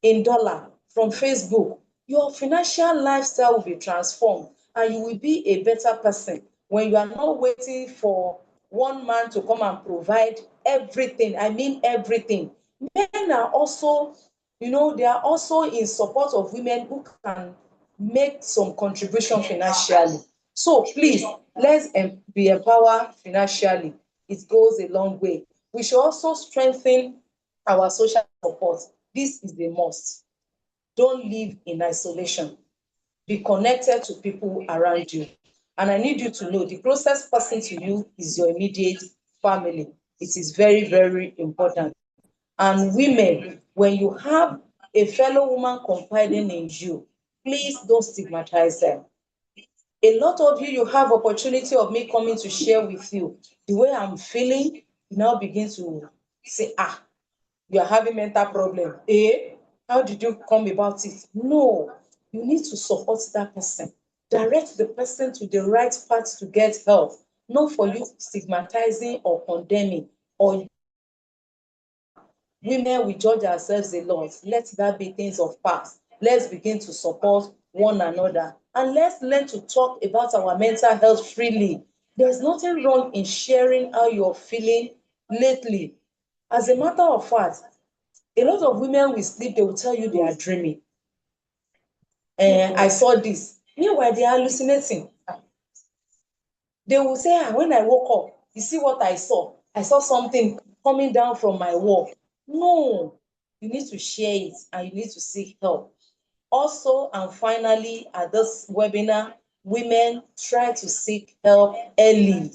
[SPEAKER 3] in dollar from Facebook, your financial lifestyle will be transformed and you will be a better person when you are not waiting for one man to come and provide everything. I mean everything. Men are also, they are also in support of women who can make some contribution financially. So please, let's be empowered financially. It goes a long way. We should also strengthen our social support. This is the must. Don't live in isolation. Be connected to people around you. And I need you to know the closest person to you is your immediate family. It is very, very important. And women, when you have a fellow woman confiding in you, please don't stigmatize them. A lot of you have opportunity of me coming to share with you the way I'm feeling. You now begin to say, you are having mental problem. How did you come about it? No, you need to support that person. Direct the person to the right path to get help, not for you stigmatizing or condemning. Or women, we judge ourselves a lot. Let that be things of past. Let's begin to support one another. And let's learn to talk about our mental health freely. There's nothing wrong in sharing how you're feeling lately. As a matter of fact, a lot of women will sleep, they will tell you they are dreaming. I saw this. Meanwhile, they are hallucinating. They will say, when I woke up, you see what I saw? I saw something coming down from my wall. No, you need to share it and you need to seek help. Also, and finally, at this webinar, women try to seek help early.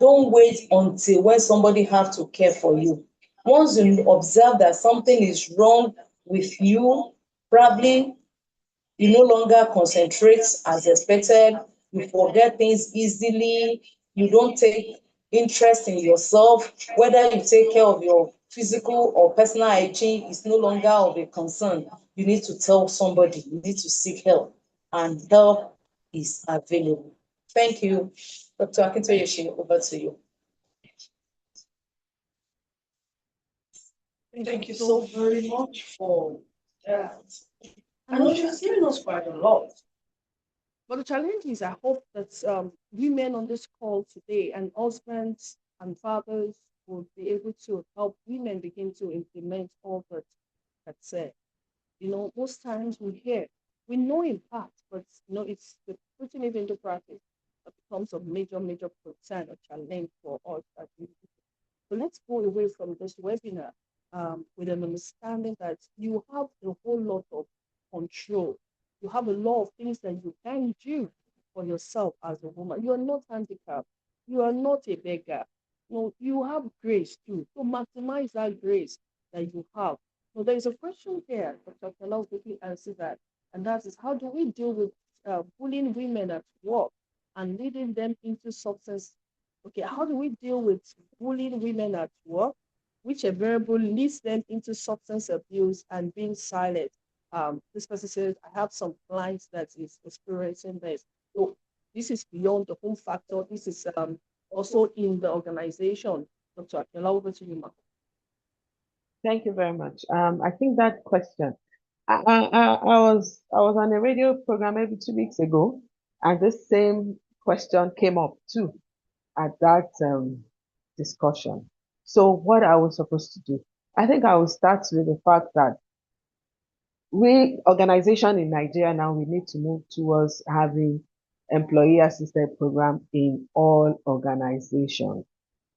[SPEAKER 3] Don't wait until when somebody have to care for you. Once you observe that something is wrong with you, probably you no longer concentrate as expected, you forget things easily, you don't take interest in yourself, whether you take care of your physical or personal hygiene is no longer of a concern. You need to tell somebody, you need to seek help, and help is available. Thank you. Dr. Akintoye, over to you.
[SPEAKER 1] Thank you so very much for that. I know she has given us quite a lot. But the challenge is, I hope that women on this call today and husbands and fathers will be able to help women begin to implement all that that's said. Most times we know in part, but it's the putting it into practice that becomes a major, major concern or challenge for us as individuals. So let's go away from this webinar with an understanding that you have a whole lot of control. You have a lot of things that you can do for yourself as a woman. You are not handicapped. You are not a beggar. No, you have grace too. So maximize that grace that you have. So there is a question here, Dr. Keller quickly answer that, and that is, how do we deal with bullying women at work and leading them into substance? Okay, how do we deal with bullying women at work, which a variable leads them into substance abuse and being silent? This person says, I have some clients that is experiencing this. So this is beyond the home factor. This is also in the organization. Dr. Akela, over to you, ma'am.
[SPEAKER 4] Thank you very much. I think that question, I was on a radio program maybe 2 weeks ago, and this same question came up too at that discussion. So what I was supposed to do, I think I will start with the fact that we organization in Nigeria now, we need to move towards having employee assisted program in all organizations.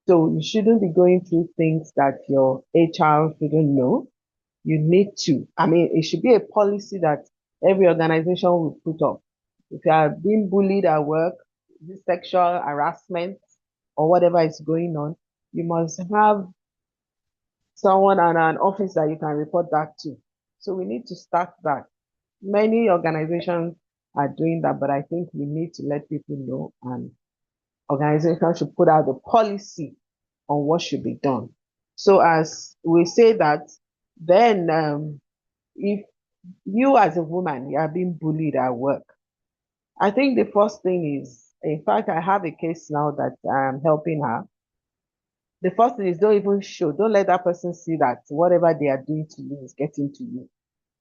[SPEAKER 4] So you shouldn't be going through things that your HR shouldn't know. You need to. I mean, it should be a policy that every organization will put up. If you are being bullied at work, this sexual harassment or whatever is going on, you must have someone and an office that you can report that to. So we need to start that. Many organizations are doing that, but I think we need to let people know, and organizations should put out the policy on what should be done. So as we say that, then if you as a woman, you are being bullied at work, I think the first thing is, in fact, I have a case now that I'm helping her. The first thing is, don't let that person see that whatever they are doing to you is getting to you.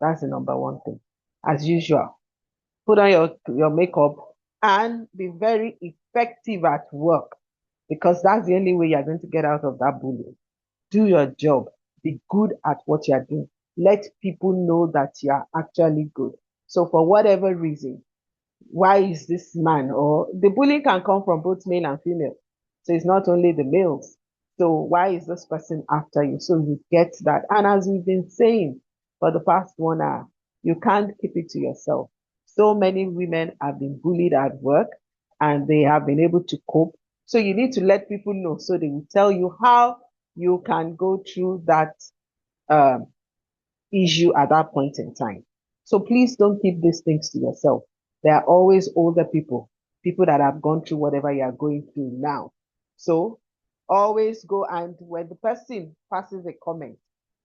[SPEAKER 4] That's the number one thing. As usual, put on your makeup and be very effective at work, because that's the only way you're going to get out of that bullying. Do your job. Be good at what you're doing. Let people know that you're actually good. So for whatever reason, why is this man, or the bullying can come from both male and female. So it's not only the males. So why is this person after you? So you get that. And as we've been saying for the past 1 hour, you can't keep it to yourself. So many women have been bullied at work and they have been able to cope. So you need to let people know so they will tell you how you can go through that issue at that point in time. So please don't keep these things to yourself. There are always older people that have gone through whatever you are going through now. So always go, and when the person passes a comment,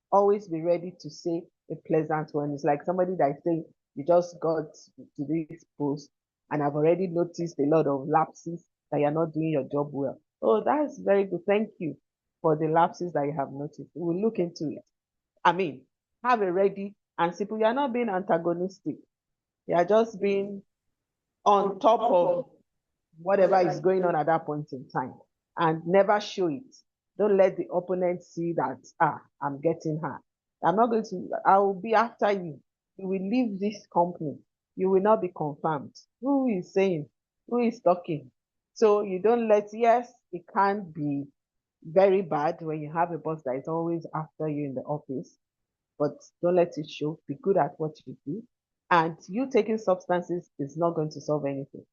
[SPEAKER 4] always be ready to say a pleasant one. It's like somebody that is saying, you just got to this post and I've already noticed a lot of lapses that you're not doing your job well. Oh, that's very good. Thank you for the lapses that you have noticed. We'll look into it. I mean, have a ready and simple. You're not being antagonistic. You're just being on top of whatever is going on at that point in time, and never show it. Don't let the opponent see that, I'm getting her. I'm not going to, I will be after you. You will leave this company. you will not be confirmed. Who is saying? Who is talking? So you don't let, yes, it can be very bad when you have a boss that is always after you in the office, but don't let it show. Be good at what you do. And you taking substances is not going to solve anything.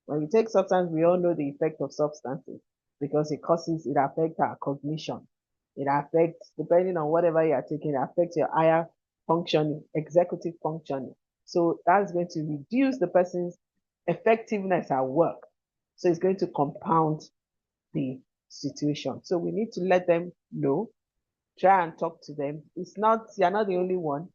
[SPEAKER 4] When we take substance, we all know the effect of substances because it affects our cognition. It affects, depending on whatever you are taking, it affects your higher functioning, executive functioning. So that's going to reduce the person's effectiveness at work. So it's going to compound the situation. So we need to let them know, try and talk to them. You're not the only one,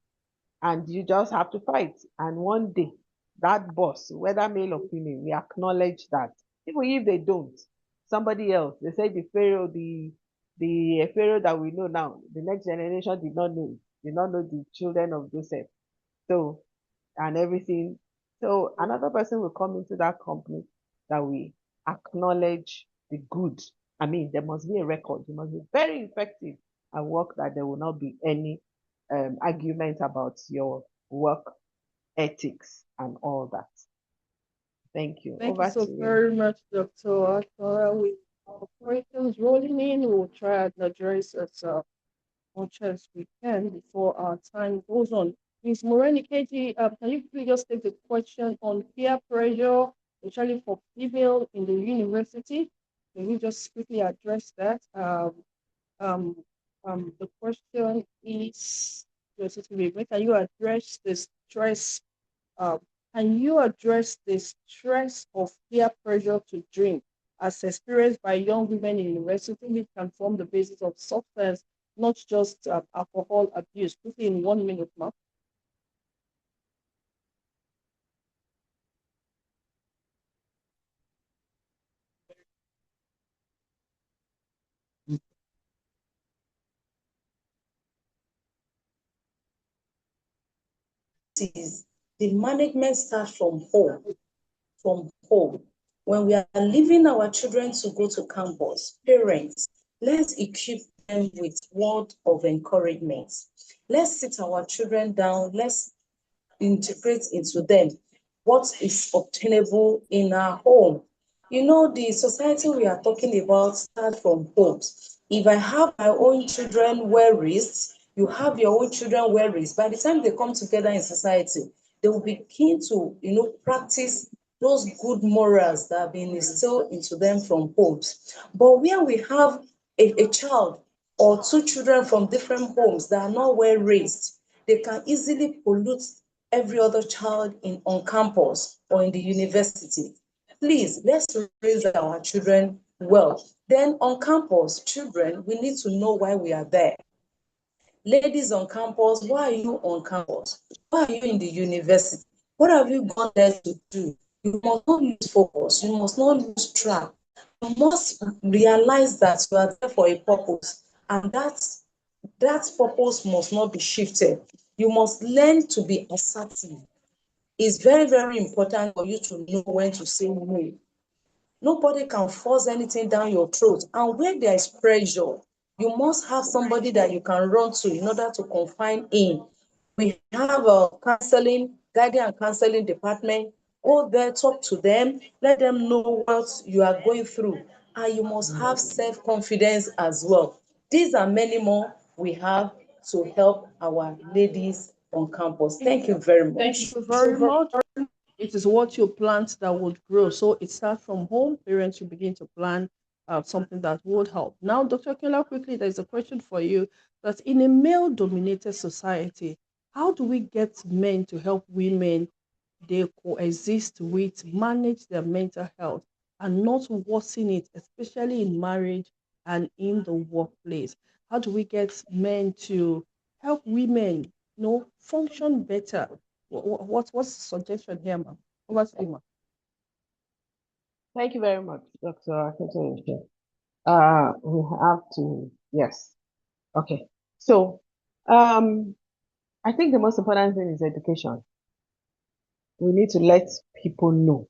[SPEAKER 4] and you just have to fight. And one day, that boss, whether male or female, we acknowledge that. Even if they don't, somebody else, they say the Pharaoh that we know now, the next generation did not know the children of Joseph. So, and everything. So another person will come into that company that we acknowledge the good. I mean, there must be a record. You must be very effective at work that there will not be any argument about your work ethics and all that. Thank you.
[SPEAKER 1] Thank you
[SPEAKER 4] Over
[SPEAKER 1] so
[SPEAKER 4] to you.
[SPEAKER 1] very much, Dr. Akora. With our questions rolling in, we'll try and address as much as we can before our time goes on. Ms. Moreni Keji, can you please just take the question on peer pressure, especially for female in the university? Can you just quickly address that? The question is, can you address the stress? Um, can you address the stress of peer pressure to drink as experienced by young women in university, which can form the basis of substance, not just alcohol abuse? Quickly in 1 minute, Mark.
[SPEAKER 3] Is the management starts from home. From home. When we are leaving our children to go to campus, parents, let's equip them with word of encouragement. Let's sit our children down. Let's integrate into them what is obtainable in our home. You know, the society we are talking about starts from homes. If I have my own children well raised, you have your own children well raised. By the time they come together in society, they will begin to, practice those good morals that have been instilled into them from homes. But where we have a child or two children from different homes that are not well raised, they can easily pollute every other child on campus or in the university. Please, let's raise our children well. Then on campus, children, we need to know why we are there. Ladies on campus, why are you on campus? Why are you in the university? What have you gone there to do? You must not lose focus. You must not lose track. You must realize that you are there for a purpose, and that purpose must not be shifted. You must learn to be assertive. It's very, very important for you to know when to say no. Nobody can force anything down your throat. And where there is pressure, you must have somebody that you can run to in order to confine in. We have a counseling, guiding and counseling department. Go there, talk to them, let them know what you are going through. And you must have self-confidence as well. These are many more we have to help our ladies on campus. Thank you very much.
[SPEAKER 1] Thank you very much. It is what you plant that would grow. So it starts from home. Parents should begin to plan something that would help. Now, Dr. Kela, quickly, there's a question for you that in a male dominated society, how do we get men to help women they coexist with, manage their mental health and not worsen it, especially in marriage and in the workplace? How do we get men to help women, function better? What's the suggestion here, ma'am? Over to you, ma'am.
[SPEAKER 4] Thank you very much, Dr. Akintoye. We have to, yes. Okay. So, I think the most important thing is education. We need to let people know.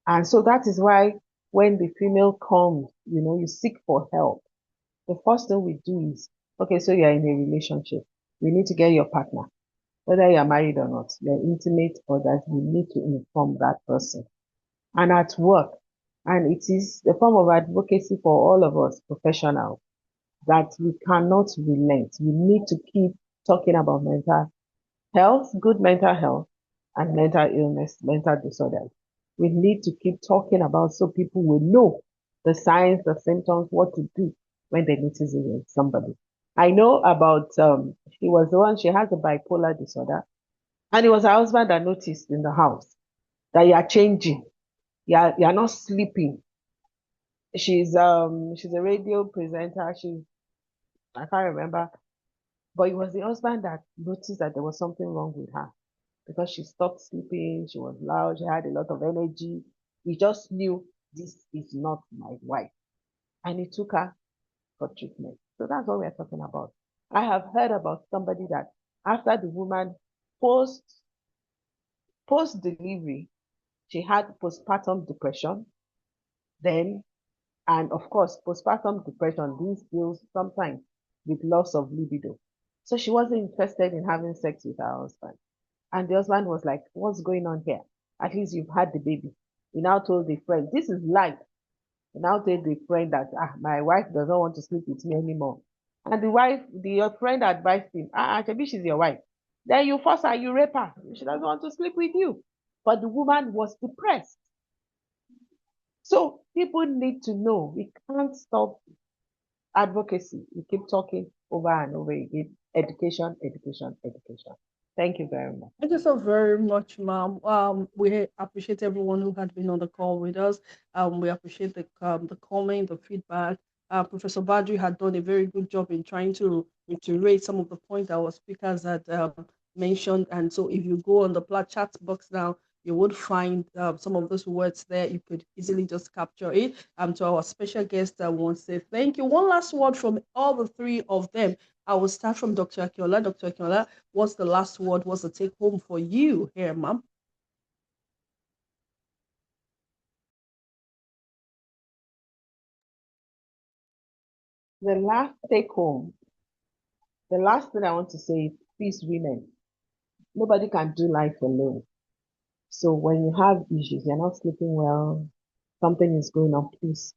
[SPEAKER 4] And so that is why when the female comes, you seek for help. The first thing we do is, okay, so you're in a relationship. You need to get your partner. whether you're married or not, you're intimate or that you need to inform that person. And at work, and it is a form of advocacy for all of us professionals that we cannot relent. We need to keep talking about mental health, good mental health, and mental illness, mental disorders. We need to keep talking about so people will know the signs, the symptoms, what to do when they notice it in somebody. I know about, she was the one, she has a bipolar disorder, and it was her husband that noticed in the house that you are changing, you're not sleeping. She's a radio presenter. I can't remember, but it was the husband that noticed that there was something wrong with her because she stopped sleeping, she was loud, she had a lot of energy. He just knew this is not my wife. And he took her for treatment. So that's what we're talking about. I have heard about somebody that after the woman post delivery, she had postpartum depression. Then, and of course, postpartum depression, these deals sometimes with loss of libido. So she wasn't interested in having sex with her husband. And the husband was like, what's going on here? At least you've had the baby. He now told the friend, this is life. He now told the friend that my wife doesn't want to sleep with me anymore. And your friend advised him, maybe she's your wife. Then you force her, you rape her. She doesn't want to sleep with you. But the woman was depressed. So people need to know we can't stop advocacy. We keep talking over and over again. Education, education, education. Thank you very much.
[SPEAKER 1] Thank you so very much, ma'am. We appreciate everyone who had been on the call with us. We appreciate the comment, the feedback. Professor Badri had done a very good job in trying to reiterate some of the points our speakers had mentioned. And so, if you go on the chat box now, you would find some of those words there. You could easily just capture it. To our special guest, I want to say thank you. One last word from all the three of them. I will start from Dr. Akinola. Dr. Akinola, what's the last word? What's the take home for you here, ma'am?
[SPEAKER 4] The last take home, the last thing I want to say is please, women, nobody can do life alone. So when you have issues, you're not sleeping well, something is going on, please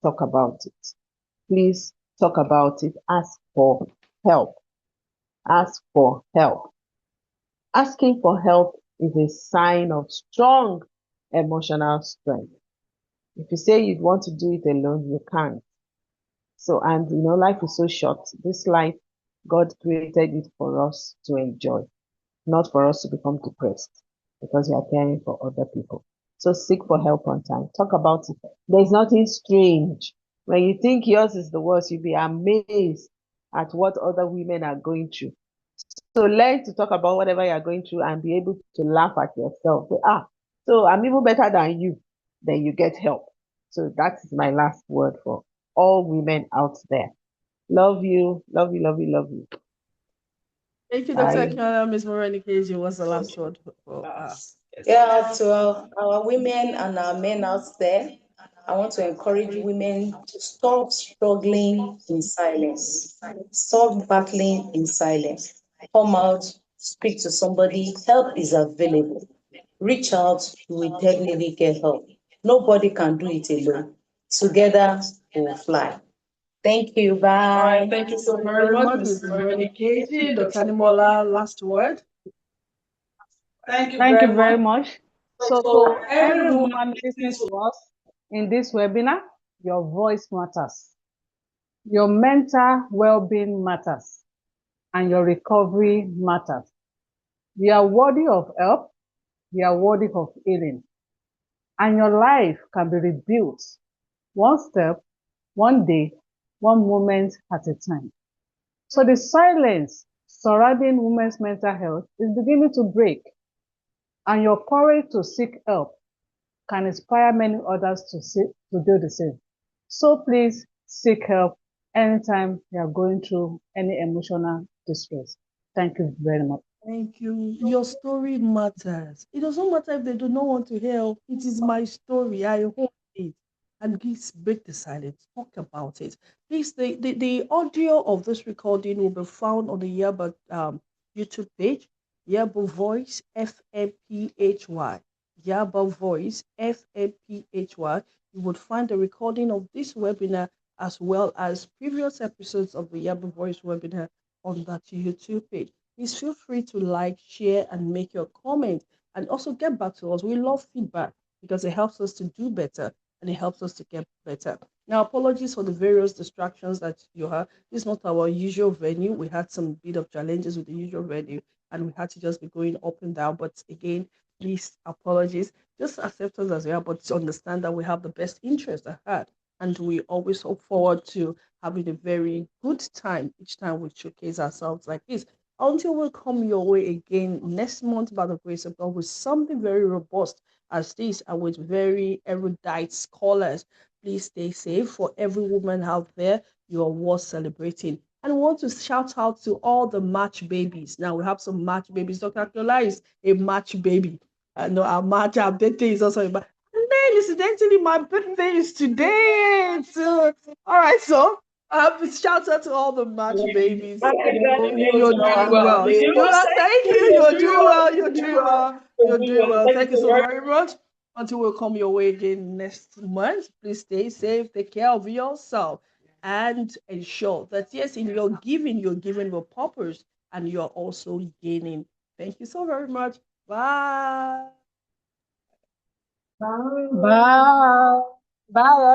[SPEAKER 4] talk about it. Please talk about it. Ask for help. Ask for help. Asking for help is a sign of strong emotional strength. If you say you want to do it alone, you can't. So, and life is so short. This life, God created it for us to enjoy, not for us to become depressed because we are caring for other people. So seek for help on time. Talk about it. There's nothing strange. When you think yours is the worst, you'll be amazed at what other women are going through. So learn to talk about whatever you're going through and be able to laugh at yourself. Say, so I'm even better than you. Then you get help. So that is my last word for all women out there. Love you, love you, love you, love you.
[SPEAKER 1] Thank you, Dr. Akinola. Ms. Morenikeji, what's the last word for
[SPEAKER 3] Yeah, to our women and our men out there, I want to encourage women to stop struggling in silence, stop battling in silence. Come out, speak to somebody. Help is available. Reach out, you will definitely get help. Nobody can do it alone. Together, we'll fly. Thank you. Bye.
[SPEAKER 1] All right, thank you so very much, Ms. Morenikeji. Dr. Animola, last word.
[SPEAKER 5] Thank you very much. So to every woman listening to us in this webinar, your voice matters. Your mental well-being matters. And your recovery matters. You are worthy of help. You are worthy of healing. And your life can be rebuilt one step, one day, one moment at a time. So the silence surrounding women's mental health is beginning to break. And your courage to seek help can inspire many others to do the same. So please seek help anytime you are going through any emotional distress. Thank you very much.
[SPEAKER 1] Thank you. Your story matters. It doesn't matter if they do not want to help. It is my story. I hold it. And please break the silence. Talk about it. Please, the audio of this recording will be found on the Yaba YouTube page. Yaba Voice FMPHY. Yaba Voice FMPHY. You would find a recording of this webinar as well as previous episodes of the Yaba Voice webinar on that YouTube page. Please feel free to like, share, and make your comment, and also get back to us. We love feedback because it helps us to do better and it helps us to get better. Now, apologies for the various distractions that you have. This is not our usual venue. We had some bit of challenges with the usual venue, and we had to just be going up and down. But again, please apologies. Just accept us as we are, but understand that we have the best interest at heart. And we always look forward to having a very good time each time we showcase ourselves like this. Until we come your way again next month by the grace of God with something very robust as this and with very erudite scholars. Please stay safe. For every woman out there, you are worth celebrating. And we want to shout out to all the match babies. Now we have some match babies. Dr. Akiola is a match baby. No, our birthday is also a match. And then incidentally, my birthday is today. So, all right, so shout out to all the match babies. You're doing well. Thank you. You're doing well. You're doing well. You're doing well. Thank you so very much. Until we'll come your way again next month, please stay safe, take care of yourself, and ensure that yes, in your giving, you're giving with purpose and you're also gaining. Thank you so very much. Bye.
[SPEAKER 3] Bye. Bye.